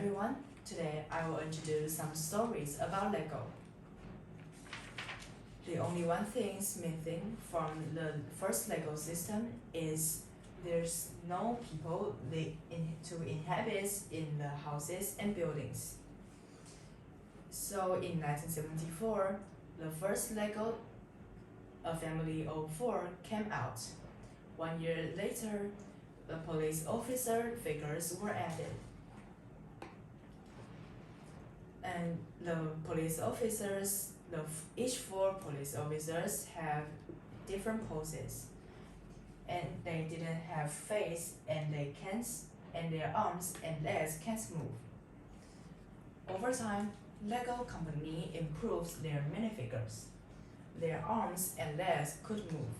everyone, today I will introduce some stories about Lego. The only one thing missing from the first Lego system is there's no people to inhabit in the houses and buildings. So in 1974, the first Lego, a family of 4, came out. 1 year later, the police officer figures were added. And each 4 police officers have different poses, and they didn't have face, and their arms and legs can't move. Over time, Lego company improves their minifigures. Their arms and legs could move.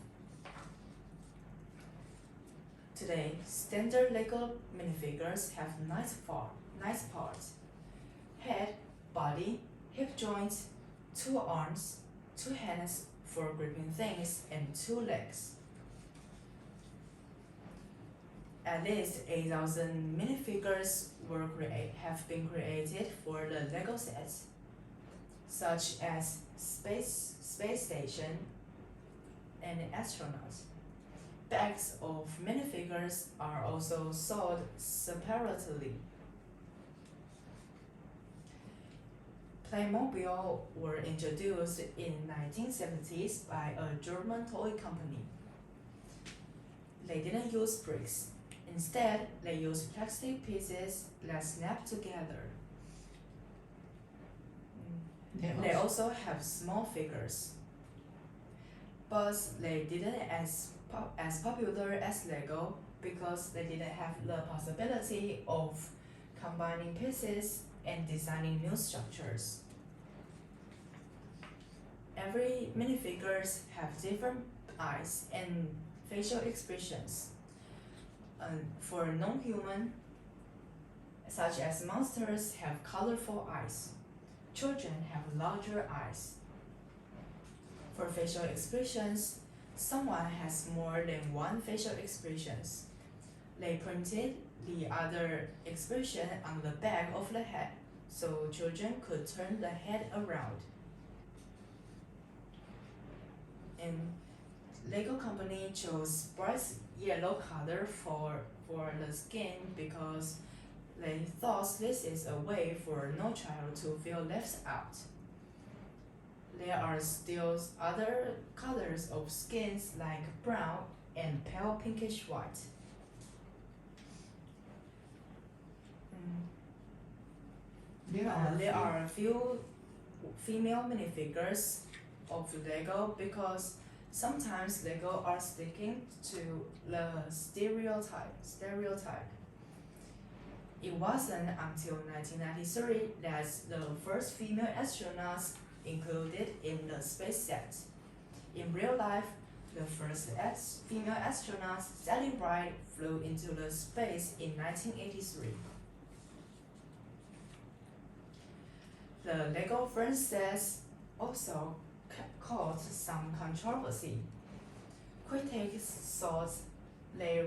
Today, standard Lego minifigures have nice parts: head, body, hip joints, 2 arms, 2 hands for gripping things, and 2 legs. At least 8,000 minifigures have been created for the Lego sets, such as space station and astronauts. Bags of minifigures are also sold separately. Playmobil were introduced in 1970s by a German toy company. They didn't use bricks. Instead, they used plastic pieces that snap together. They also have small figures, but they didn't as popular as Lego because they didn't have the possibility of combining pieces and designing new structures. Every minifigures have different eyes and facial expressions. For non-human, such as monsters, have colorful eyes. Children have larger eyes. For facial expressions, someone has more than 1 facial expressions. They printed the other expression on the back of the head, so children could turn the head around. And Lego company chose bright yellow color for the skin because they thought this is a way for no child to feel left out. There are still other colors of skins like brown and pale pinkish white. There are a few female minifigures of Lego because sometimes Lego are sticking to the stereotype. It wasn't until 1993 that the first female astronauts included in the space set. In real life, the first female astronaut, Sally Ride, flew into the space in 1983. The Lego first sets also caused some controversy. Critics thought they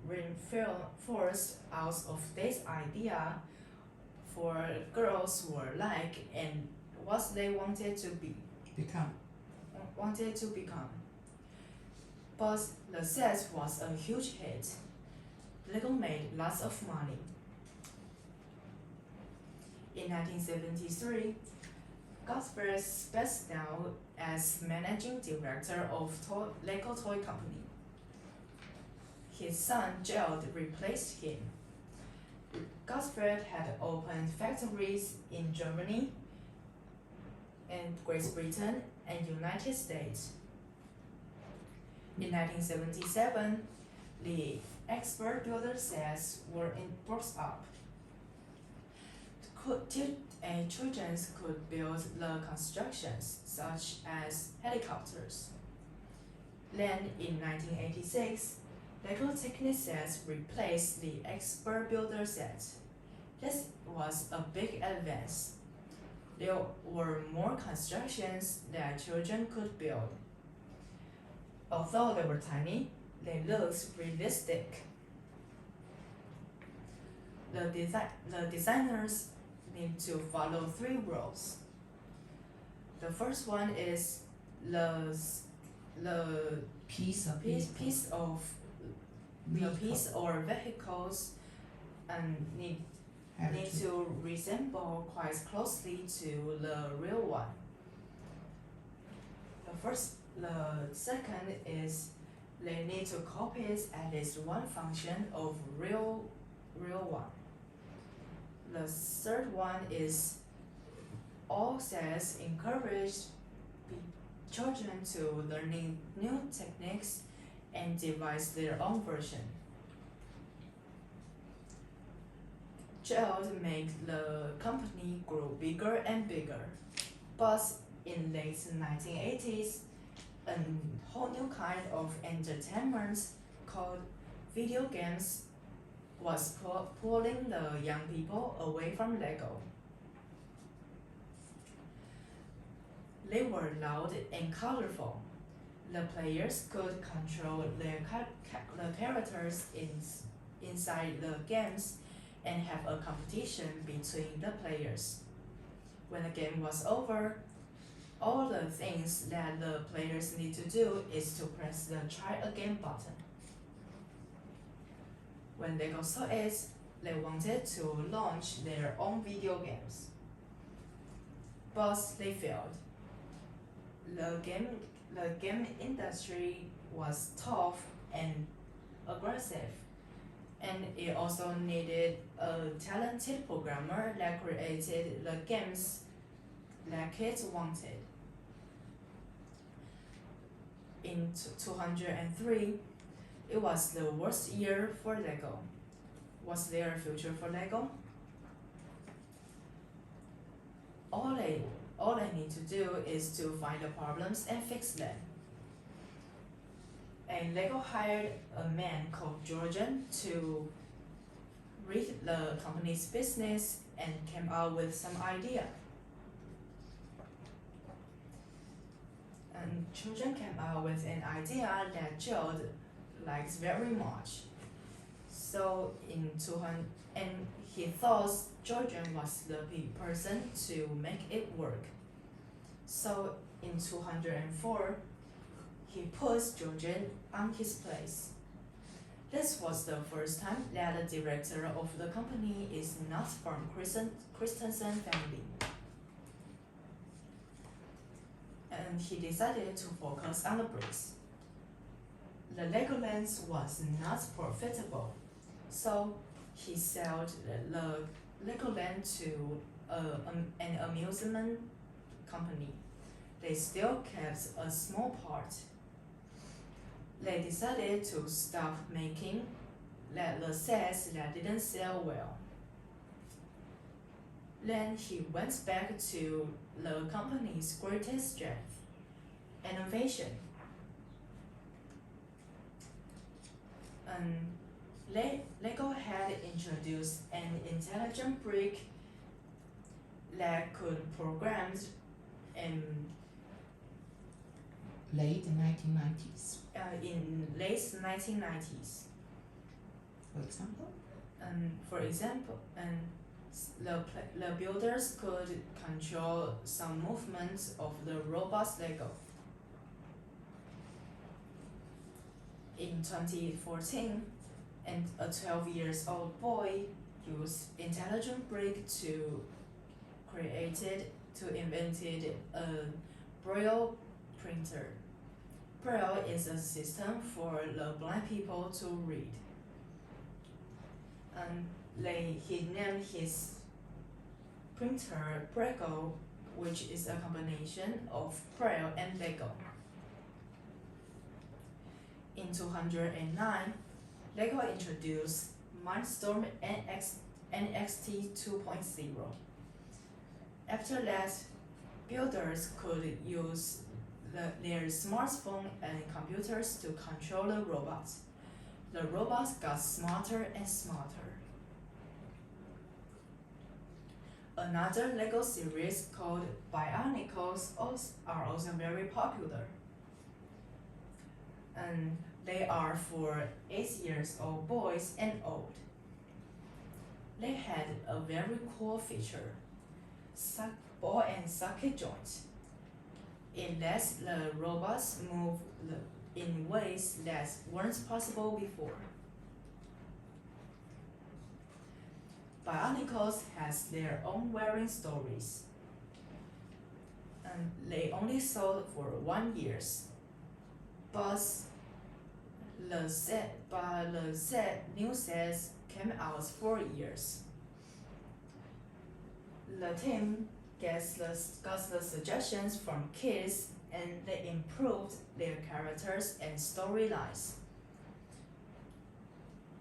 reinforced out of date idea for girls who were like and what they wanted to become. But the set was a huge hit. Lego made lots of money. In 1973, Jasper stepped down as managing director of Lego Toy Company. His son Gerald replaced him. Jasper had opened factories in Germany and Great Britain and United States. In 1977, the expert builder sets were brought up. Children could build the constructions such as helicopters. Then in 1986, Lego Technic sets replaced the expert builder set. This was a big advance. There were more constructions that children could build. Although they were tiny, they looked realistic. the designers need to follow 3 rules. The first one is the piece of piece of the piece or vehicles need to resemble quite closely to the real one. The second is they need to copy at least one function of real one. The third one is all sets encourage children to learning new techniques and devise their own version. Child made the company grow bigger and bigger, but in late 1980s, a whole new kind of entertainment called video games was pulling the young people away from Lego. They were loud and colorful. The players could control the characters inside the games and have a competition between the players. When the game was over, all the things that the players need to do is to press the try again button. When Lego saw it, they wanted to launch their own video games, but they failed. The game industry was tough and aggressive, and it also needed a talented programmer that created the games that kids wanted. In 2003, it was the worst year for Lego. Was there a future for Lego? All they need to do is to find the problems and fix them. And Lego hired a man called Georgian to read the company's business and came out with some idea. And Georgian came out with an idea that Jill likes very much. So he thought Georgian was the person to make it work. So in 2004, he puts Georgian on his place. This was the first time that the director of the company is not from Christensen family. And he decided to focus on the bricks. The Legoland was not profitable, so he sold the Legoland to an amusement company. They still kept a small part. They decided to stop making the sets that didn't sell well. Then he went back to the company's greatest strength, innovation. Lego had introduced an intelligent brick that could program late 1990s. In late 1990s. For example? The builders could control some movements of the robust Lego. In 2014, and a 12-year-old boy used intelligent brick to invented a Braille printer. Braille is a system for the blind people to read. He named his printer Braille, which is a combination of Braille and Lego. In 2009, Lego introduced Mindstorm NXT 2.0. After that, builders could use their smartphone and computers to control the robots. The robots got smarter and smarter. Another Lego series called Bionicles are also very popular. And they are for 8-year-old boys and old. they had a very cool feature, ball and socket joint. It lets the robots move in ways that weren't possible before. Bionicles has their own varying stories. And they only sold for 1 year, but the new sets came out for years. The team got the suggestions from kids and they improved their characters and storylines.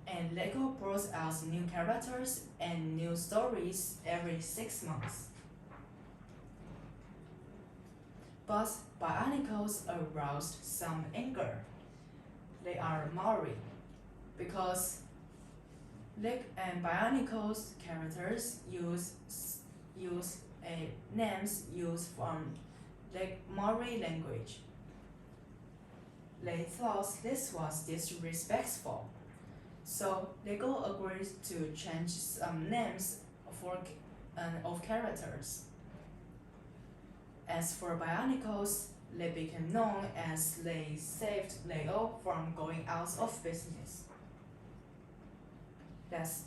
And LEGO brought out new characters and new stories every 6 months. But Bionicles aroused some anger. They are Maori, because Bionicles characters use names used from Maori language. They thought this was disrespectful, so LEGO agreed to change some names of characters. As for Bionicles, they became known as they saved LEGO from going out of business. That's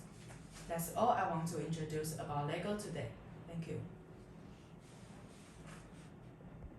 all I want to introduce about LEGO today. Thank you.